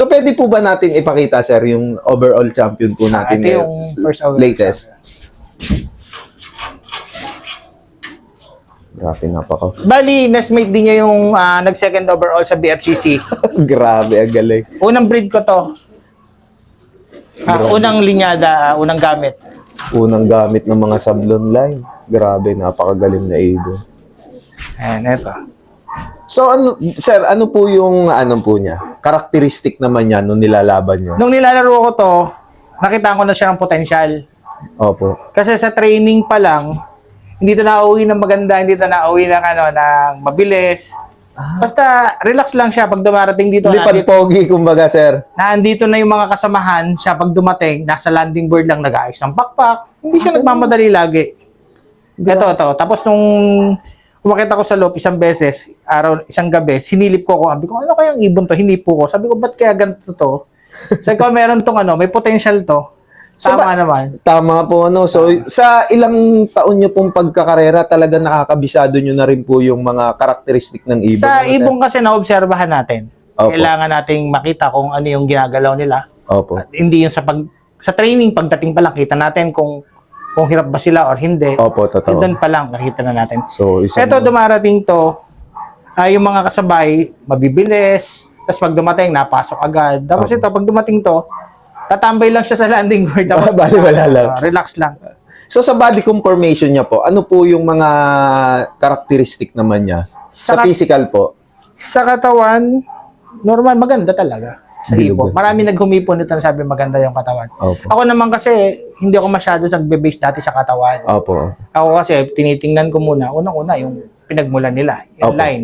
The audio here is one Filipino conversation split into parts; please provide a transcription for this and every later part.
So, pwede po ba natin ipakita, sir, yung overall champion po natin Ito yung first overall latest. Grabe, napaka. Bali, nestmate din niya yung nag-second overall sa BFCC. Grabe, ang galing. Unang breed ko to. Unang linyada, unang gamit. Unang gamit ng mga sablon line. Grabe, napakagaling na ibon. Ayan, ito. So, ano, sir, ano po yung, ano po niya? Karakteristik naman niya nung nilalaban niyo? Nung nilalaro ko to, nakita ko na siya ng potensyal. Opo. Kasi sa training pa lang, hindi to nauwi ng maganda, hindi to nauwi ng, ng mabilis. Basta relax lang siya pag dumarating dito. Lipad pogi, kumbaga, sir. Nandito na yung mga kasamahan siya pag dumating, nasa landing board lang nag-aayos ng pakpak. Hindi siya nagmamadali lagi. Ito. Tapos nung umakita ko sa loob isang beses, isang gabi, sinilip ko. Sabi ko, ano kayang ibon to? Hinipo ko. Sabi ko, ba't kaya ganito to? Sabi ko, meron tong may potential to. Tama naman. Tama po, ano. So, sa ilang taon nyo pong pagkakarera, talaga nakakabisado nyo na rin po yung mga karakteristik ng ibon. Sa ibon kasi naobserbahan natin. Opo. Kailangan nating makita kung ano yung ginagalaw nila. Opo. At hindi yung sa training, pagdating pa lang, kita natin kung hirap ba sila or hindi. Opo, totoo. Doon pa lang, nakita na natin. So, Ito, dumarating to, yung mga kasabay, mabibilis. Tapos pag dumating, napasok agad. Tapos ito, pag dumating to, tatambay lang siya sa landing board. Tapos, Bali, wala lang. Relax lang. So, sa body conformation niya po, ano po yung mga karakteristik naman niya? Sa physical po? Sa katawan, normal, maganda talaga. Sa Bilog. hipo. Marami naghumipon nito na sabi maganda yung katawan. Opo. Ako naman kasi, hindi ako masyado nagbe-base dati sa katawan. Opo. Ako kasi, tinitingnan ko muna, unang-una, yung pinagmulan nila, yung Opo. line.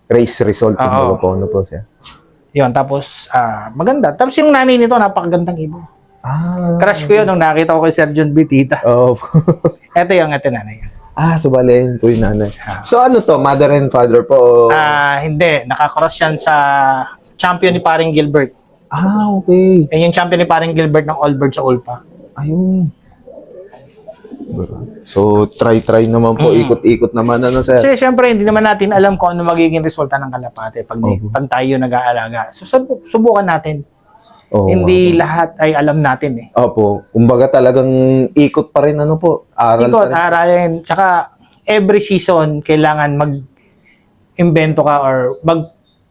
Race result Oo. po, ano po siya? Yun, tapos, maganda. Tapos yung nanay nito, napakagandang ibon. Crush ko yun nung nakita ko kay Sir John Bitita. Opo. Ito yung nanay. So bali, po yung nanay. So ano to, mother and father po? Hindi, nakakross yan sa champion ni paring Gilbert. Okay. Yan yung champion ni paring Gilbert ng Allbird sa Ulpa. Ayun. So, try naman po, ikot-ikot naman, ano, sir? Kasi syempre, hindi naman natin alam kung ano magiging resulta ng kalapate pag tayo nag-aalaga. So, subukan natin. Oo, Hindi lahat ay alam natin eh. Opo. Kumbaga talagang ikot pa rin, ano po? Aral Ikot, pa rin. aralin. Tsaka, every season, kailangan mag-invento ka or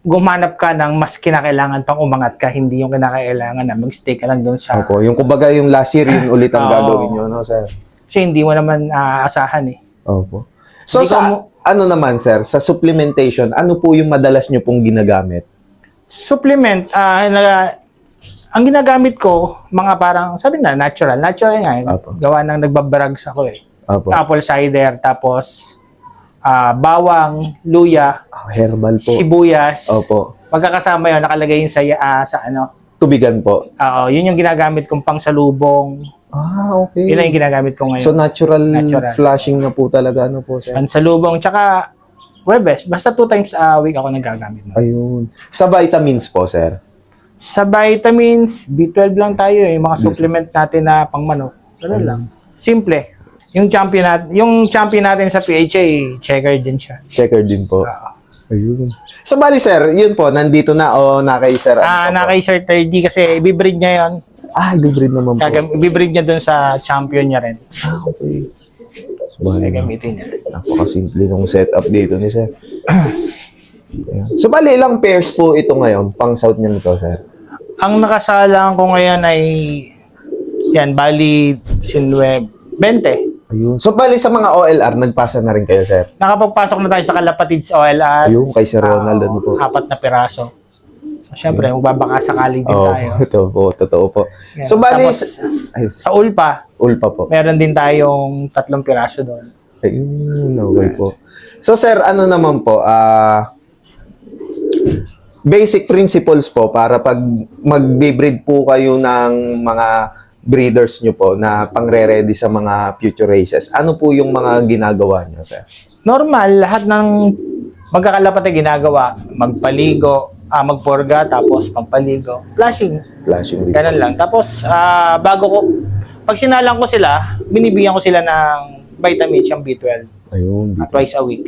gumanap ka ng mas kinakailangan pang umangat ka, hindi yung kinakailangan na mag-stay ka lang doon sa... Opo. Yung kumbaga yung last year, yun ulit ang Oo. gagawin nyo, no, sir? Kasi hindi mo naman aasahan eh. Opo. So, Hindi ano naman, sir, sa supplementation, ano po yung madalas nyo pong ginagamit? Supplement, ang ginagamit ko, mga parang, sabi na, natural. Natural nga yun. Apo. Gawa ng nagbabarags ako eh. Opo. Apple cider, tapos bawang, luya, Herbal po. sibuyas. Opo. Pagkakasama yun, nakalagay yun sa Tubigan po. yun yung ginagamit kong pangsalubong. Okay. Yun ang yung ginagamit ko ngayon. So, natural Natural. flashing na po talaga, ano po, sir? Pansalubong, tsaka Webes, basta 2 times a week ako nagagamit. Ayun. Sa vitamins po, sir? Sa vitamins, B12 lang tayo eh. Mga supplement natin na pang manok. Ganun lang. Simple. Yung champion natin sa PHA, checker din siya. Checker din po. Ayun. So, bali, sir, yun po, nandito na o na kay sir? Na kay Sir 30 kasi ibibreed niya yun. Ibibreed naman po. Ibibreed niya dun sa champion niya rin. Okay. So, bali, Gagamitin niya. napakasimple ng setup dito ni sir. Ayan. So, bali, ilang pairs po ito ngayon, pang south niya nito, sir? Ang nakasalang ko ngayon ay bali 20. Ayun. So, bali, sa mga OLR, nagpasa na rin kayo, sir? Nakapagpasok na tayo sa Kalapatids OLR. Ayun, kay Sir Ronald, ano po? 4 na piraso. So, syempre, magbabaka sakali din tayo. Ito po, totoo po. Yan. So, bali, Tapos, sa Ulpa, ulpa po. meron din tayong 3 piraso doon. Ayun, okay po. So, sir, ano naman po, basic principles po para pag magbe-breed po kayo ng mga breeders nyo po na pangre-ready sa mga future races, ano po yung mga ginagawa nyo, sir? Normal, lahat ng magkakalapate ginagawa, magpaligo, magpurga, tapos magpaligo, flashing, Flashing din. ganun lang. Tapos, pag sinalang ko sila, binibigyan ko sila ng vitamins, yung B12, Ayun, twice a week.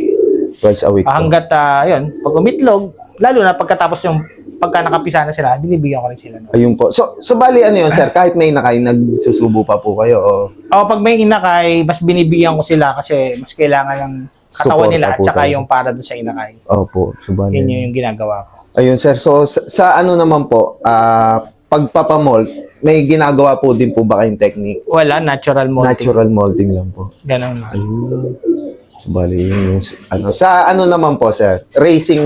twice a week po. Hanggat, pag umitlog, lalo na pagkatapos yung pagka nakapisa na sila, binibigyan ko rin sila. No? Ayun po. So bali ano yun, sir? Kahit may inakay, nagsusubo pa po kayo o O pag may inakay, mas binibigyan ko sila kasi mas kailangan ng katawan Suporta nila at po saka tayo. yung para doon sa inakay. Opo, so bali. Yun yung ginagawa ko. Ayun, sir. So sa ano naman po, pagpapamold, may ginagawa po din po ba kayong technique? Wala, natural molting. Natural molding lang po. Ganun na. Ayun. So, bali, yun yung, ano, sa ano naman po, sir? Racing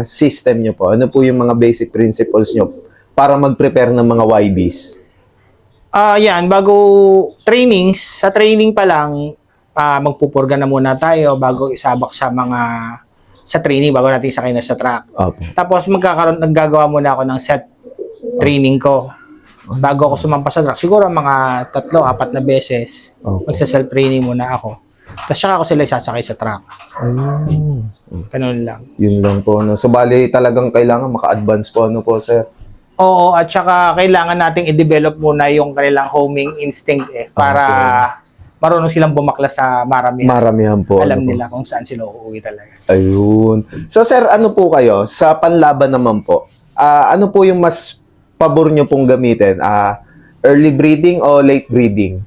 system nyo po. Ano po yung mga basic principles nyo para mag-prepare ng mga YBs? Yan, bago trainings, sa training pa lang, magpupurga na muna tayo bago isabak sa training, bago natin isakay na sa track. Opo. Tapos naggagawa muna ako ng set training ko. Bago ako sumampa sa track, siguro mga 3-4 na beses, Opo. magsa-self-training muna ako. Tapos saka ako sila isasakay sa track. Ayun. Ganun lang. Yun lang po. No? So, bali talagang kailangan maka-advance po. Ano po, sir? Oo, at saka kailangan nating i-develop muna yung kanilang homing instinct para marunong silang bumakla sa maramihan. Maramihan po. Alam ano po. nila kung saan sila uuwi talaga. Ayun. So, sir, ano po kayo? Sa panlaban naman po, ano po yung mas pabor nyo pong gamitin? Early breeding o late breeding?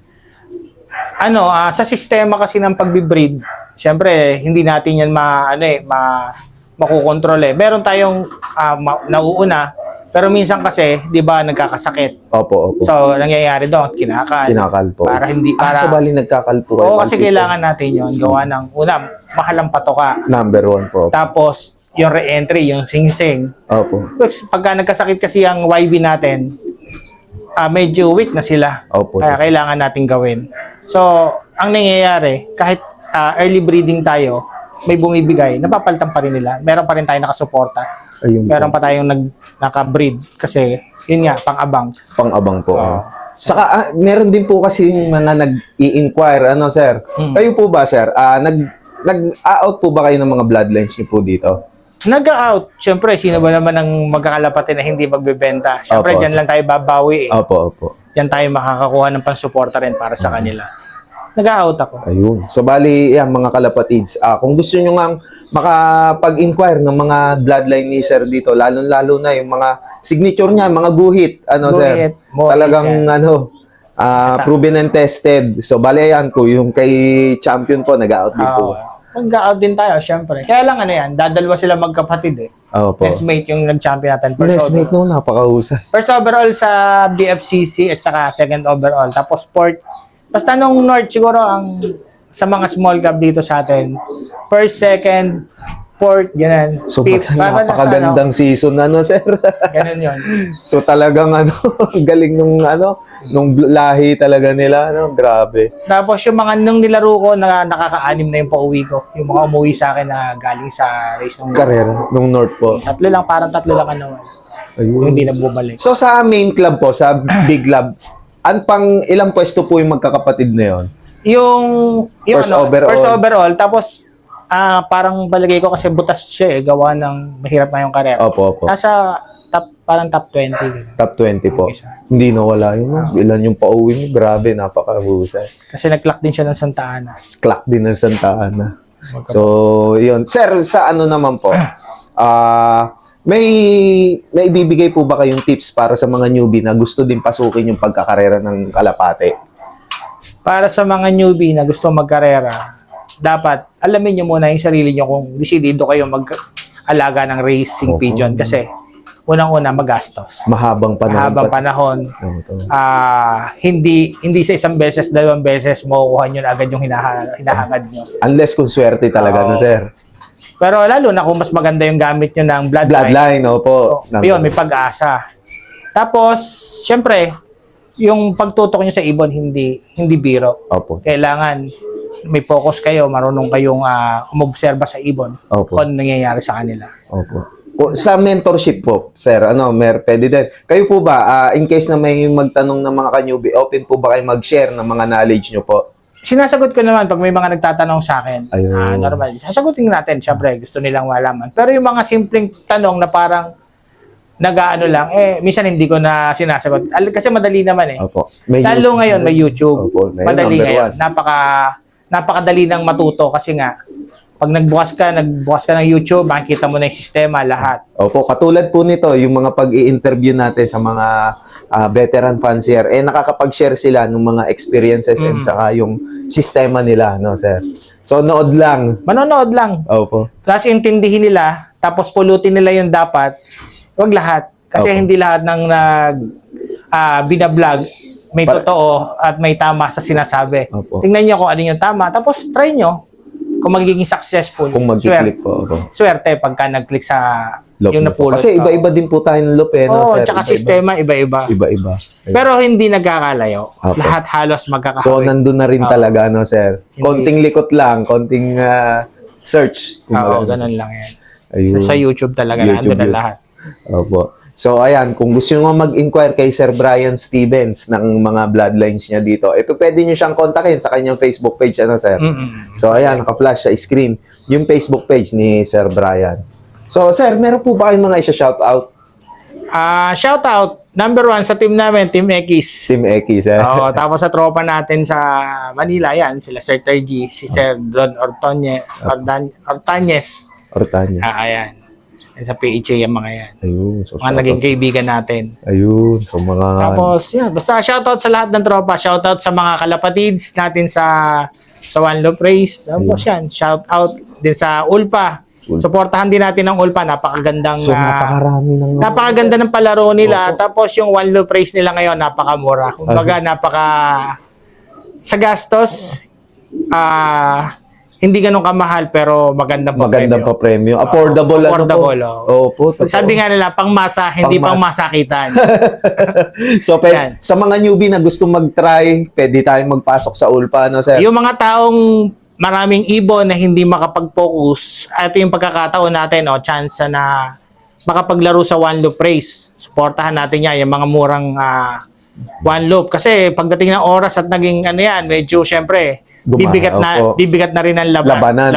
Sa sistema kasi ng pagbi-breed, siyempre, hindi natin yan makukontrol eh. Meron tayong nauuna, pero minsan kasi, di ba, nagkakasakit. Opo, opo. So, nangyayari doon, kinakal. Kinakal po. Para hindi, So, bali nagkakal po kayo. Oo, kasi kailangan natin yun. Gawa ng, una, mahal ang patoka. Number 1 po. Tapos, yung re-entry, yung sing-sing. Opo. Pagka nagkasakit kasi ang YB natin, medyo weak na sila. Opo. Kaya kailangan natin gawin. So, ang nangyayari, kahit early breeding tayo, may bumibigay, napapalitan pa rin nila. Meron pa rin tayo nakasuporta. Ayun po. Meron pa tayong naka-breed kasi, yun nga, pang-abang. Pang-abang po. Oo. Saka, meron din po kasi mga nag-i-inquire, ano, sir? Kayo po ba, sir? Nag-out po ba kayo ng mga bloodlines niyo po dito? Nag-out. Siyempre, sino ba naman ang magkakalapati na hindi magbebenta? Siyempre, Opo. dyan lang tayo babawi eh. Opo, opo. Diyan tayo makakakuha ng pansuporta rin para sa kanila. Nag-out ako. Ayun. So, bali, yan, mga kalapatids, kung gusto nyo nga makapag-inquire ng mga bloodline ni sir dito, lalo-lalo na yung mga signature niya, mga guhit, ano, Guhit, sir? mohit, Talagang, yan. proven and tested. So, bali, yan ko, yung kay champion po, nag-out din po. Mag-out din tayo, syempre. Kaya lang dadalwa sila magkapatid eh. Opo. Nestmate yung nag-champion natin. Nestmate no, napakahusay. First overall sa BFCC at saka second overall. Tapos fourth. Basta nung North siguro sa mga small cup dito sa atin. First, second, fourth, ganun. So, Fifth. Parang napakagandang season, ano, sir? Ganun yun. So, talagang, galing nung lahi talaga nila, grabe. Tapos yung mga nung nilaro ko, nakaka-anim na yung pauwi ko. Yung mga umuwi sa akin na galing sa race nung Karera, nung North po. parang tatlo lang Ayun. yung hindi na bumalik. So, sa main club po, sa Big Club, ilang pwesto po yung magkakapatid na yon? Yung First overall. first overall, tapos parang balagay ko kasi butas siya gawa ng mahirap na yung karera. Opo, opo. Nasa parang top 20. Ganun. Top 20 po. Isa. Hindi nawala yun. Ilan yung pauwi mo? Grabe, napakahusay. Kasi nag-clock din siya ng Santa Ana. Clock din ng Santa Ana. So, yun. Sir, sa ano naman po? May ibibigay po ba kayong tips para sa mga newbie na gusto din pasukin yung pagkakarera ng kalapate? Para sa mga newbie na gusto magkarera, dapat alamin nyo muna yung sarili nyo kung desidido kayo mag-alaga ng racing pigeon kasi unang-una magastos. Mahabang panahon. Mahabang panahon. Ito. Hindi sa isang beses, 2 beses makukuha nyo na agad yung hinahangad nyo. Unless kung swerte talaga na, sir. Pero lalo na kung mas maganda yung gamit nyo ng Bloodline, opo. Yun, may pag-asa. Tapos, syempre, yung pagtutok nyo sa ibon, hindi biro. Opo. Kailangan may focus kayo, marunong kayong umobserba sa ibon Opo. kung ano nangyayari sa kanila. Opo. Sa mentorship po, sir, pwede din. Kayo po ba, in case na may magtanong ng mga ka-newbie, open po ba kayo mag-share ng mga knowledge nyo po? Sinasagot ko naman pag may mga nagtatanong sa akin. Ayun. Normal. Sasagutin natin, syempre, gusto nilang malaman. Pero yung mga simpleng tanong na parang nag-ano lang, minsan hindi ko na sinasagot. Kasi madali naman eh. Opo. Lalo ngayon, may YouTube. Opo. Ngayon, Madali number ngayon. 1. Napakadali ng matuto kasi nga, Pag nagbukas ka ng YouTube, makikita mo na yung sistema, lahat. Opo, katulad po nito, yung mga pag-i-interview natin sa mga veteran fancier, nakakapag-share sila ng mga experiences and saka yung sistema nila, no, sir? So, nood lang. Manonood lang. Opo. Tapos intindihin nila, tapos pulutin nila yung dapat. Huwag lahat. Kasi Opo. hindi lahat ng binablog may totoo at may tama sa sinasabi. Opo. Tingnan nyo kung ano yung tama. Tapos try nyo kung magiging successful. Kung mag-click po. Opo. Swerte pagka nag-click sa Loop yung niyo po. napulot. Kasi iba-iba din po tayo ng loop, no, Oo, sir? tsaka Iba-iba. sistema, iba-iba. Iba-iba. Pero hindi nagkakalayo. Opo. Lahat halos magkakahawig. So, nandun na rin talaga, no, sir? Hindi. Konting likot lang, konting search. Oo, ganun lang yan. Ayun. Sa YouTube talaga, YouTube nandun na yun. lahat. Opo. So, ayan, kung gusto nyo mag-inquire kay Sir Brian Stevens ng mga bloodlines niya dito, pwede nyo siyang kontakin sa kanyang Facebook page, ano, sir? So, ayan, naka-flash sa screen yung Facebook page ni Sir Brian. So, sir, meron po ba kayong mga isa-shoutout? Shout out, number 1 sa team namin, Team X. Team X, eh? Oo, tapos sa tropa natin sa Manila, yan, sila Sir Tergy, si Sir Don Ortañez. Ortanya. Ayan. Yan sa PHA yung mga yan. Ayun. So, Mga naging kaibigan natin. Ayun. So, mga... Tapos, yan, basta shoutout sa lahat ng tropa. Shoutout sa mga kalapatids natin sa One Love Race. Tapos yan, shoutout din sa Ulpa. Suportahan din natin ang Ulpa. Napakagandang... So, napakarami ng... napakaganda ng palaro nila. Tapos yung One Love Race nila ngayon, napakamura. Kumbaga, sa gastos, hindi ganun kamahal pero magandang Magandang pa premium. Affordable, affordable, ano po? Opo. totoo. Sabi nga nila, pangmasa, hindi Pangmasa. pangmasakitan. So, Yan. sa mga newbie na gusto mag-try, pwede tayong magpasok sa Ulpa, no, sir? Yung mga taong maraming ibon na hindi makapag-focus, ito yung pagkakataon natin, chance na makapaglaro sa One Loop Race. Suportahan natin yan, yung mga murang One Loop. Kasi pagdating ng oras at naging medyo syempre, bibigat na rin ang labanan.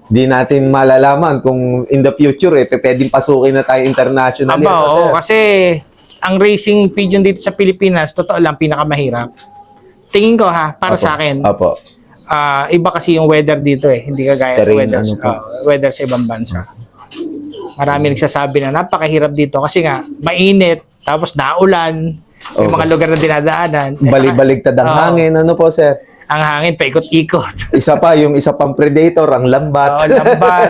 Di natin malalaman kung in the future, pwedeng pasukin na tayo internationally. Aba, ano, sir? kasi ang racing pigeon dito sa Pilipinas, totoo lang, pinakamahirap. Tingin ko para Apo. sa akin, Apo. iba kasi yung weather dito hindi kagaya Terrain, ng weather, ano po? weather sa ibang bansa. Marami nagsasabi na napakahirap dito kasi nga, mainit, tapos naulan, yung mga lugar na dinadaanan. Balik-baligtad ang Oo. hangin, ano po, sir? Ang hangin, paikot-ikot. Isa pang predator, ang lambat. Lambat,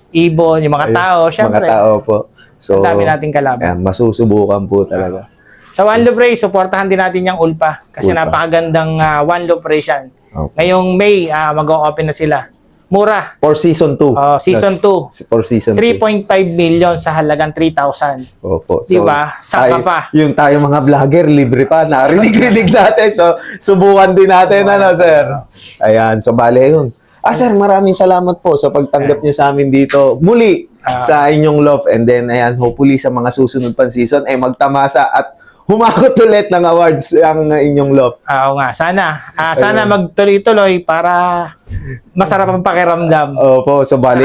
ibon, yung mga Ayun, tao, syempre. Mga tao po. So, Ang dami nating kalaban. ayan, masusubukan po talaga. Sa One Love Race, supportahan din natin yung Ulpa. Kasi Ulpa. napakagandang One Love Race yan. Okay. Ngayong May, mag-o-open na sila. Mura. For season 2. Season 2. For season 2. 3.5 million sa halagang 3,000. Opo. Di ba? Saka pa. Yung tayo mga vlogger, libre pa. Narinig-rinig natin. So, subukan din natin, ano, sir? Ayan. So, bale yun. Sir, maraming salamat po sa pagtanggap niyo sa amin dito. Muli, sa inyong love. And then, ayan, hopefully sa mga susunod pang season, magtamasa at humakot ulit ng awards ang inyong love. Oo nga. Sana magtuloy-tuloy para masarap ang pakiramdam. Opo. So, bale,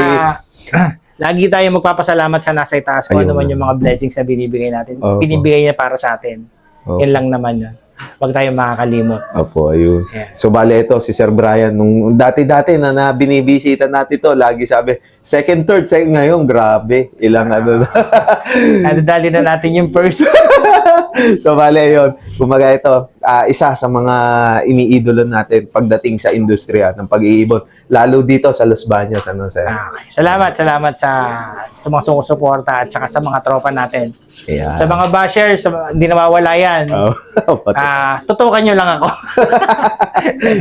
Lagi tayo magpapasalamat sa nasa itaas kung ano man yung mga blessings na binibigay natin. Opo. Binibigay niya para sa atin. Opo. Yan lang naman yun. Huwag tayong makakalimot. Opo, ayun. Yeah. So, bale ito, si Sir Brian, nung dati-dati na binibisita natin to, lagi sabi, second, third, ngayon, grabe, ilang ano. Nadadali na natin yung first. So, bale yun. Kumaga ito, isa sa mga iniidolo natin pagdating sa industriya ng pag-iibon. Lalo dito sa Los Baños, ano, sir? Okay. Salamat sa mga sumusuporta at saka sa mga tropa natin. Ayan. Sa mga bashers, hindi nawawala yan. Oh, Tutukan nyo lang ako.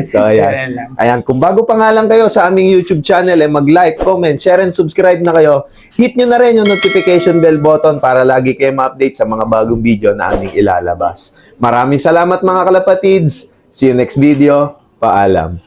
So, ayan. Ganun lang. Ayan, kung bago pa nga lang kayo sa aming YouTube channel, mag-like, comment, share, and subscribe na kayo. Hit nyo na rin yung notification bell button para lagi kayo ma-update sa mga bagong video na aming ilalabas. Maraming salamat mga kalapatids. See you next video. Paalam.